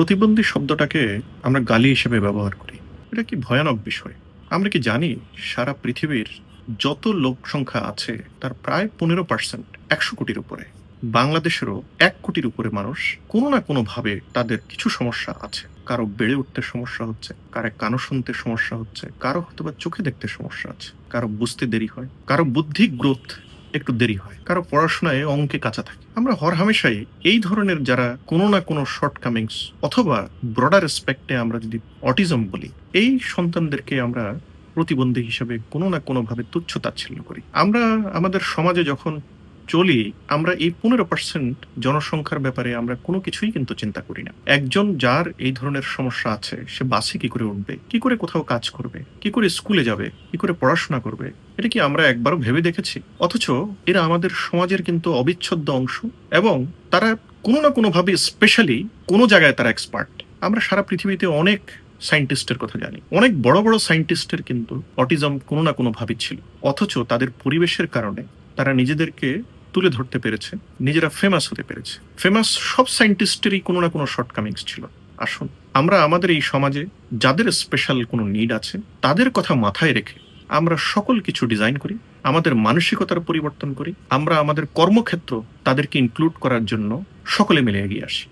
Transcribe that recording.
প্রতিবন্ধী শব্দটাকে আমরা গালি হিসেবে ব্যবহার করি। এটা কি ভয়ানক বিষয়! আমরা কি জানি সারা পৃথিবীর যত লোক সংখ্যা আছে তার প্রায় 15% ১০০ কোটির উপরে। বাংলাদেশেরও ১ কোটির উপরে মানুষ কোনো না কোনোভাবে তাদের কিছু সমস্যা আছে। কারো বেড়ে উঠতে সমস্যা হচ্ছে, কারো কানে শুনতে সমস্যা হচ্ছে, কারো হয়তোবা চোখে দেখতে সমস্যা আছে, কারো বুঝতে দেরি হয়, কারো বুদ্ধি গ্রোথ একটু দেরি হয়, কারো পড়াশোনায় অঙ্কে কাঁচা থাকে। আমরা হরহামেশাই এই ধরনের যারা কোনো না কোনো শর্টকামিংস অথবা ব্রডার রেসপেক্টে আমরা যদি অটিজম বলি, এই সন্তানদেরকে আমরা প্রতিবন্ধী হিসেবে কোনো না কোনোভাবে তুচ্ছ তাচ্ছিল্য করি। আমরা আমাদের সমাজে যখন চলি, আমরা এই 15% জনসংখ্যার ব্যাপারে আমরা কোনো কিছুই কিন্তু চিন্তা করি না। একজন যার এই ধরনের সমস্যা আছে, সে বাসে কি করে উঠবে, কি করে কোথাও কাজ করবে, কি করে স্কুলে যাবে, কি করে পড়াশোনা করবে, এটা কি আমরা একবারও ভেবে দেখেছি? অথচ এরা আমাদের সমাজের কিন্তু অবিচ্ছেদ্য অংশ এবং তারা কোনো না কোনোভাবে স্পেশালি কোনো জায়গায় তারা এক্সপার্ট। আমরা সারা পৃথিবীতে অনেক সায়েন্টিস্টের কথা জানি, অনেক বড় বড় সায়েন্টিস্টের কিন্তু অটিজম কোনো না কোনোভাবে ছিল। অথচ তাদের পরিবেশের কারণে তারা নিজেদেরকে তুলে ধরতে পেরেছে, নিজেরা ফেমাস হতে পেরেছে। ফেমাস সব সায়েন্টিস্টেরই কোনো না কোনো শর্টকামিংস ছিল। আসুন আমরা আমাদের এই সমাজে যাদের স্পেশাল কোনো নিড আছে তাদের কথা মাথায় রেখে আমরা সকল কিছু ডিজাইন করি, আমাদের মানসিকতার পরিবর্তন করি, আমরা আমাদের কর্মক্ষেত্র তাদেরকে ইনক্লুড করার জন্য সকলে মিলে এগিয়ে আসি।